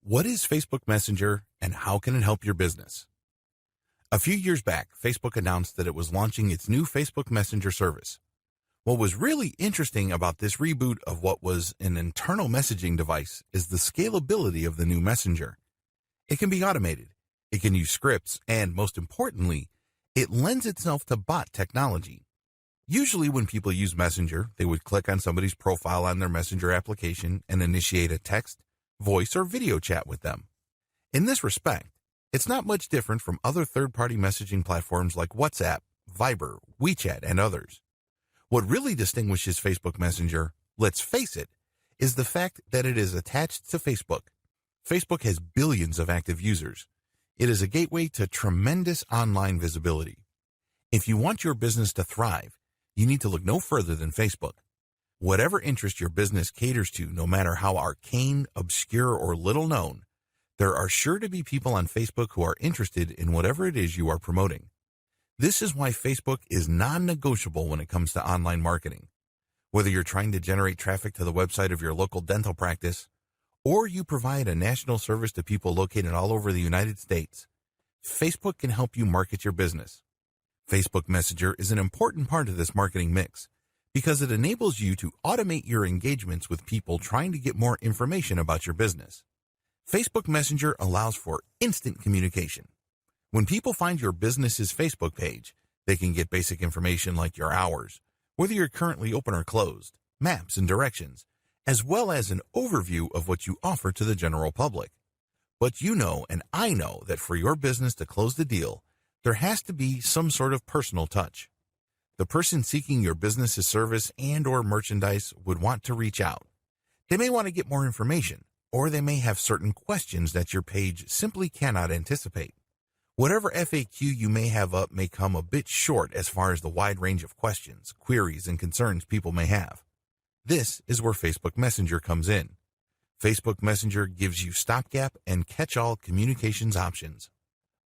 What is Facebook Messenger and how can it help your business? A few years back, Facebook announced that it was launching its new Facebook Messenger service. What was really interesting about this reboot of what was an internal messaging device is the scalability of the new messenger. It can be automated, it can use scripts, and most importantly, it lends itself to bot technology. Usually when people use Messenger, they would click on somebody's profile on their Messenger application and initiate a text, voice, or video chat with them. In this respect, it's not much different from other third-party messaging platforms like WhatsApp, Viber, WeChat, and others. What really distinguishes Facebook Messenger, let's face it, is the fact that it is attached to Facebook. Facebook has billions of active users. It is a gateway to tremendous online visibility. If you want your business to thrive, you need to look no further than Facebook. Whatever interest your business caters to, no matter how arcane, obscure, or little known, there are sure to be people on Facebook who are interested in whatever it is you are promoting. This is why Facebook is non-negotiable when it comes to online marketing. Whether you're trying to generate traffic to the website of your local dental practice, or you provide a national service to people located all over the United States, Facebook can help you market your business. Facebook Messenger is an important part of this marketing mix because it enables you to automate your engagements with people trying to get more information about your business. Facebook Messenger allows for instant communication. When people find your business's Facebook page, they can get basic information like your hours, whether you're currently open or closed, maps and directions, as well as an overview of what you offer to the general public. But you know and I know that for your business to close the deal, there has to be some sort of personal touch. The person seeking your business's service and or merchandise would want to reach out. They may want to get more information, or they may have certain questions that your page simply cannot anticipate. Whatever FAQ you may have up may come a bit short as far as the wide range of questions, queries, and concerns people may have. This is where Facebook Messenger comes in. Facebook Messenger gives you stopgap and catch-all communications options.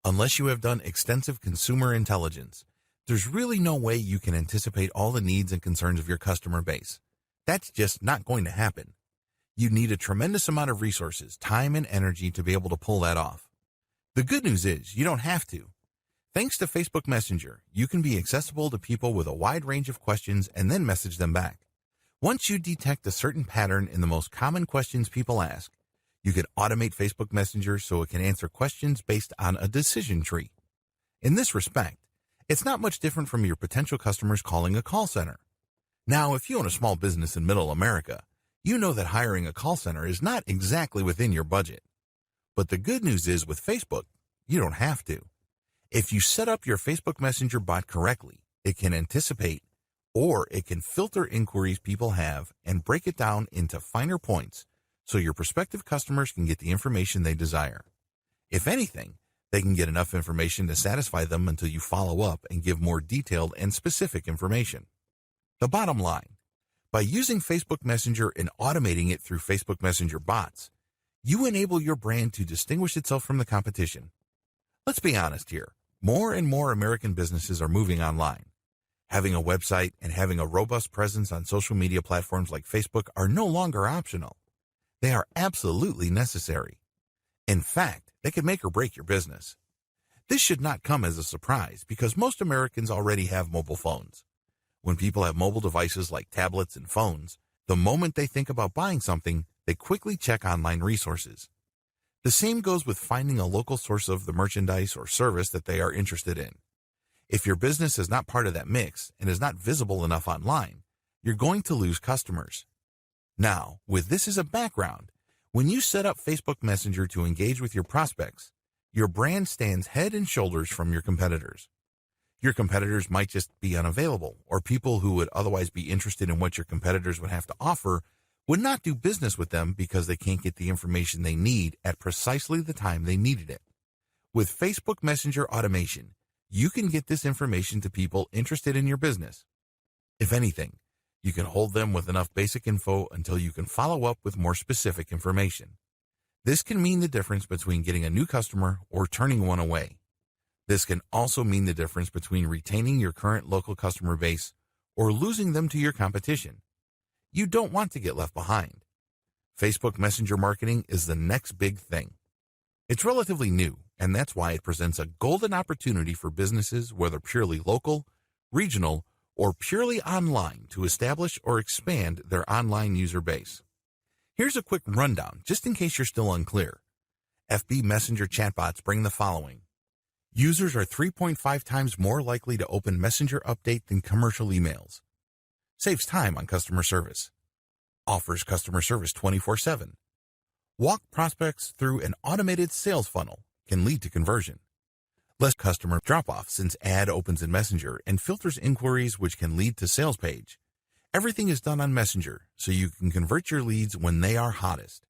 Unless you have done extensive consumer intelligence, there's really no way you can anticipate all the needs and concerns of your customer base. That's just not going to happen. You need a tremendous amount of resources, time, and energy to be able to pull that off. The good news is you don't have to. Thanks to Facebook Messenger, you can be accessible to people with a wide range of questions and then message them back. Once you detect a certain pattern in the most common questions people ask, you can automate Facebook Messenger so it can answer questions based on a decision tree. In this respect, it's not much different from your potential customers calling a call center. Now, if you own a small business in Middle America, you know that hiring a call center is not exactly within your budget. But the good news is with Facebook, you don't have to. If you set up your Facebook Messenger bot correctly, it can anticipate or it can filter inquiries people have and break it down into finer points so your prospective customers can get the information they desire. If anything, they can get enough information to satisfy them until you follow up and give more detailed and specific information. The bottom line, by using Facebook Messenger and automating it through Facebook Messenger bots, you enable your brand to distinguish itself from the competition. Let's be honest here, more and more American businesses are moving online. Having a website and having a robust presence on social media platforms like Facebook are no longer optional. They are absolutely necessary. In fact, they could make or break your business. This should not come as a surprise because most Americans already have mobile phones. When people have mobile devices like tablets and phones, the moment they think about buying something, they quickly check online resources. The same goes with finding a local source of the merchandise or service that they are interested in. If your business is not part of that mix and is not visible enough online, you're going to lose customers. Now, with this as a background, when you set up Facebook Messenger to engage with your prospects, your brand stands head and shoulders from your competitors. Your competitors might just be unavailable, or people who would otherwise be interested in what your competitors would have to offer would not do business with them because they can't get the information they need at precisely the time they needed it. With Facebook Messenger automation, you can get this information to people interested in your business. If anything, you can hold them with enough basic info until you can follow up with more specific information. This can mean the difference between getting a new customer or turning one away. This can also mean the difference between retaining your current local customer base or losing them to your competition. You don't want to get left behind. Facebook Messenger marketing is the next big thing. It's relatively new, and that's why it presents a golden opportunity for businesses, whether purely local, regional, or purely online, to establish or expand their online user base. Here's a quick rundown, just in case you're still unclear. FB Messenger chatbots bring the following. Users are 3.5 times more likely to open Messenger Update than commercial emails. Saves time on customer service. Offers customer service 24/7. Walk prospects through an automated sales funnel, can lead to conversion. Less customer drop-off since ad opens in Messenger and filters inquiries, which can lead to sales page. Everything is done on Messenger, so you can convert your leads when they are hottest.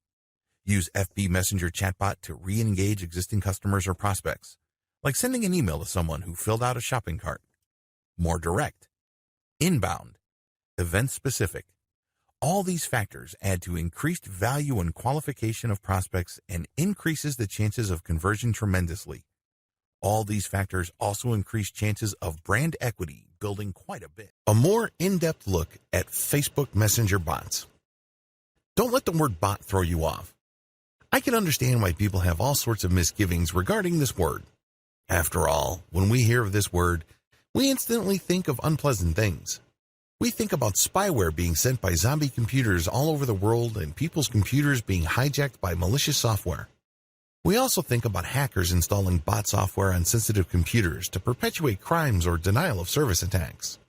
Use FB Messenger chatbot to re-engage existing customers or prospects, like sending an email to someone who filled out a shopping cart. More direct. Inbound. Event-specific. All these factors add to increased value and qualification of prospects and increases the chances of conversion tremendously. All these factors also increase chances of brand equity, building quite a bit. A more in-depth look at Facebook Messenger bots. Don't let the word bot throw you off. I can understand why people have all sorts of misgivings regarding this word. After all, when we hear of this word, we instantly think of unpleasant things. We think about spyware being sent by zombie computers all over the world and people's computers being hijacked by malicious software. We also think about hackers installing bot software on sensitive computers to perpetuate crimes or denial of service attacks.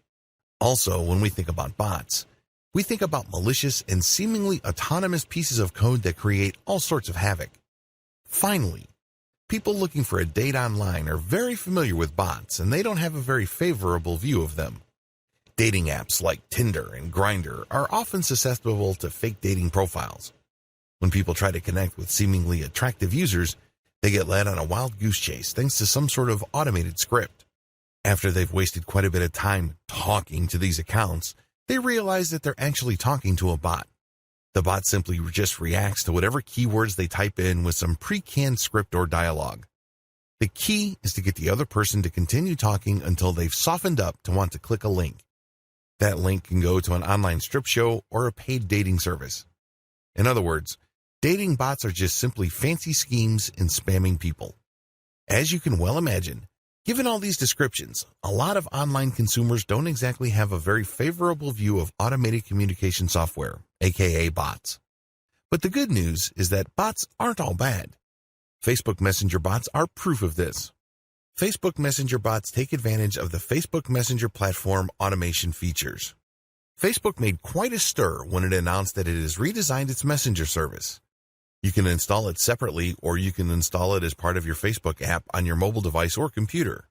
Also, when we think about bots, we think about malicious and seemingly autonomous pieces of code that create all sorts of havoc. Finally, people looking for a date online are very familiar with bots, and they don't have a very favorable view of them. Dating apps like Tinder and Grindr are often susceptible to fake dating profiles. When people try to connect with seemingly attractive users, they get led on a wild goose chase thanks to some sort of automated script. After they've wasted quite a bit of time talking to these accounts, they realize that they're actually talking to a bot. The bot simply just reacts to whatever keywords they type in with some pre-canned script or dialogue. The key is to get the other person to continue talking until they've softened up to want to click a link. That link can go to an online strip show or a paid dating service. In other words, dating bots are just simply fancy schemes in spamming people. As you can well imagine, given all these descriptions, a lot of online consumers don't exactly have a very favorable view of automated communication software, aka bots. But the good news is that bots aren't all bad. Facebook Messenger bots are proof of this. Facebook Messenger bots take advantage of the Facebook Messenger platform automation features. Facebook made quite a stir when it announced that it has redesigned its Messenger service. You can install it separately, or you can install it as part of your Facebook app on your mobile device or computer.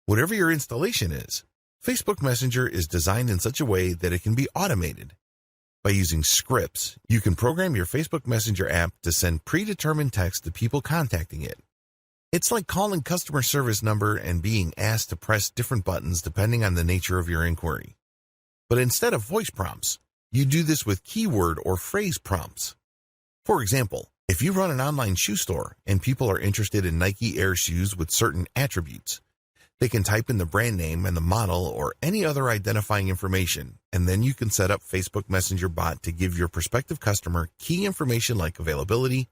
Whatever your installation is, Facebook Messenger is designed in such a way that it can be automated. By using scripts, you can program your Facebook Messenger app to send predetermined text to people contacting it. It's like calling customer service number and being asked to press different buttons depending on the nature of your inquiry. But instead of voice prompts, you do this with keyword or phrase prompts. For example, if you run an online shoe store and people are interested in Nike Air shoes with certain attributes, they can type in the brand name and the model or any other identifying information, and then you can set up Facebook Messenger bot to give your prospective customer key information like availability,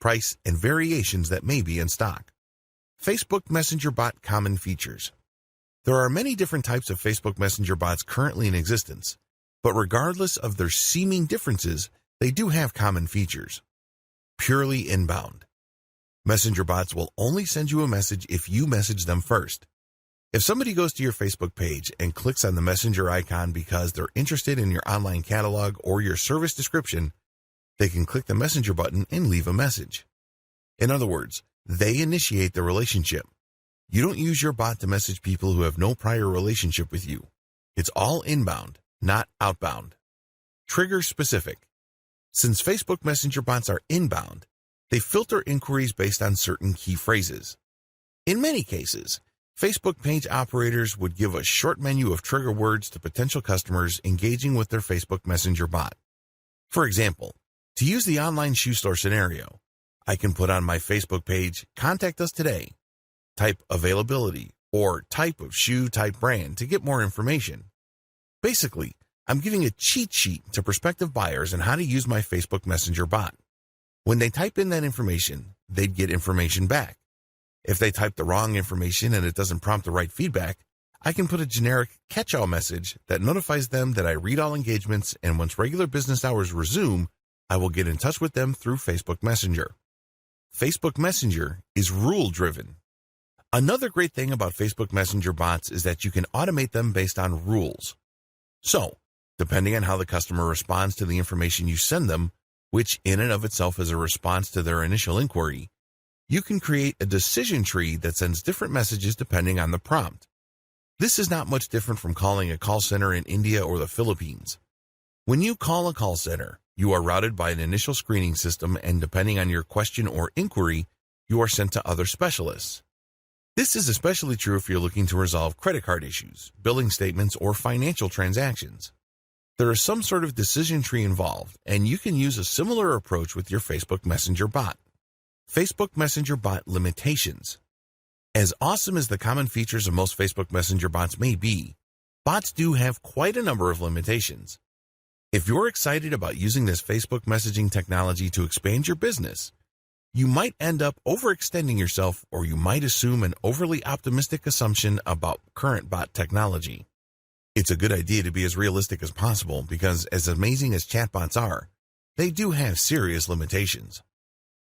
price, and variations that may be in stock. Facebook Messenger bot common features. There are many different types of Facebook Messenger bots currently in existence, but regardless of their seeming differences, they do have common features. Purely inbound. Messenger bots will only send you a message if you message them first. If somebody goes to your Facebook page and clicks on the Messenger icon because they're interested in your online catalog or your service description, they can click the Messenger button and leave a message. In other words, they initiate the relationship. You don't use your bot to message people who have no prior relationship with you. It's all inbound, not outbound. Trigger specific. Since Facebook Messenger bots are inbound, they filter inquiries based on certain key phrases. In many cases, Facebook page operators would give a short menu of trigger words to potential customers engaging with their Facebook Messenger bot. For example, to use the online shoe store scenario, I can put on my Facebook page, "Contact us today." Type availability or type of shoe type brand to get more information. Basically, I'm giving a cheat sheet to prospective buyers on how to use my Facebook Messenger bot. When they type in that information, they'd get information back. If they type the wrong information and it doesn't prompt the right feedback, I can put a generic catch-all message that notifies them that I read all engagements, and once regular business hours resume, I will get in touch with them through Facebook Messenger. Facebook Messenger is rule-driven. Another great thing about Facebook Messenger bots is that you can automate them based on rules. So, depending on how the customer responds to the information you send them, which in and of itself is a response to their initial inquiry, you can create a decision tree that sends different messages depending on the prompt. This is not much different from calling a call center in India or the Philippines. When you call a call center, you are routed by an initial screening system, and depending on your question or inquiry, you are sent to other specialists. This is especially true if you're looking to resolve credit card issues, billing statements, or financial transactions. There is some sort of decision tree involved, and you can use a similar approach with your Facebook Messenger bot. Facebook Messenger bot limitations. As awesome as the common features of most Facebook Messenger bots may be, bots do have quite a number of limitations. If you're excited about using this Facebook messaging technology to expand your business, you might end up overextending yourself, or you might assume an overly optimistic assumption about current bot technology. It's a good idea to be as realistic as possible because, as amazing as chatbots are, they do have serious limitations.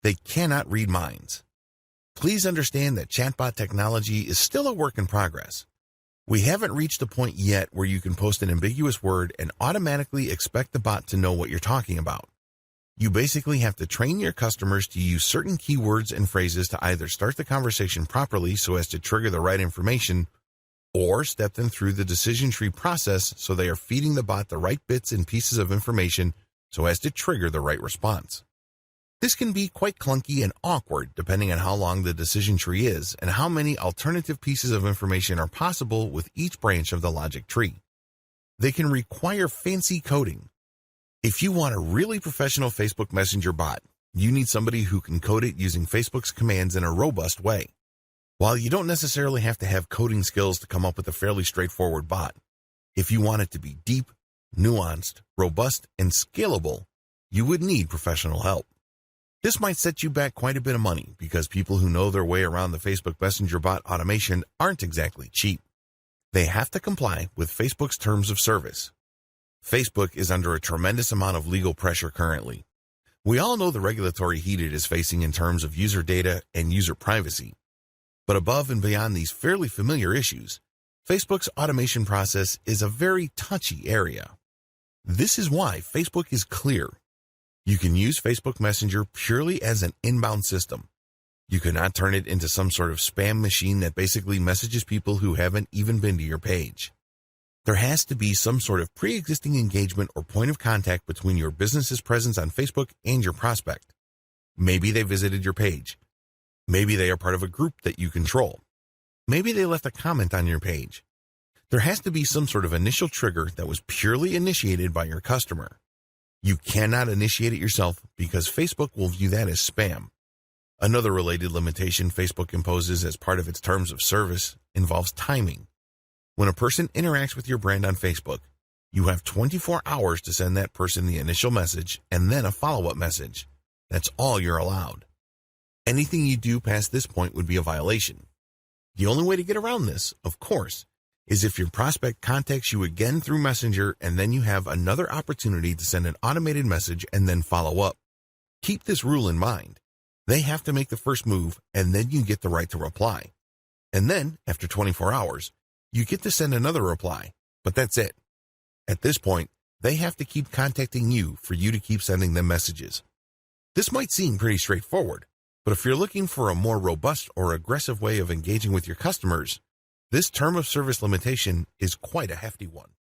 They cannot read minds. Please understand that chatbot technology is still a work in progress. We haven't reached the point yet where you can post an ambiguous word and automatically expect the bot to know what you're talking about. You basically have to train your customers to use certain keywords and phrases to either start the conversation properly so as to trigger the right information, or step them through the decision tree process so they are feeding the bot the right bits and pieces of information so as to trigger the right response. This can be quite clunky and awkward depending on how long the decision tree is and how many alternative pieces of information are possible with each branch of the logic tree. They can require fancy coding. If you want a really professional Facebook Messenger bot, you need somebody who can code it using Facebook's commands in a robust way. While you don't necessarily have to have coding skills to come up with a fairly straightforward bot, if you want it to be deep, nuanced, robust, and scalable, you would need professional help. This might set you back quite a bit of money because people who know their way around the Facebook Messenger bot automation aren't exactly cheap. They have to comply with Facebook's terms of service. Facebook is under a tremendous amount of legal pressure currently. We all know the regulatory heat it is facing in terms of user data and user privacy. But above and beyond these fairly familiar issues, Facebook's automation process is a very touchy area. This is why Facebook is clear. You can use Facebook Messenger purely as an inbound system. You cannot turn it into some sort of spam machine that basically messages people who haven't even been to your page. There has to be some sort of pre-existing engagement or point of contact between your business's presence on Facebook and your prospect. Maybe they visited your page. Maybe they are part of a group that you control. Maybe they left a comment on your page. There has to be some sort of initial trigger that was purely initiated by your customer. You cannot initiate it yourself because Facebook will view that as spam. Another related limitation Facebook imposes as part of its terms of service involves timing. When a person interacts with your brand on Facebook, you have 24 hours to send that person the initial message and then a follow-up message. That's all you're allowed. Anything you do past this point would be a violation. The only way to get around this, of course, is if your prospect contacts you again through Messenger and then you have another opportunity to send an automated message and then follow up. Keep this rule in mind. They have to make the first move and then you get the right to reply. And then, after 24 hours, you get to send another reply, but that's it. At this point, they have to keep contacting you for you to keep sending them messages. This might seem pretty straightforward, but if you're looking for a more robust or aggressive way of engaging with your customers, this term of service limitation is quite a hefty one.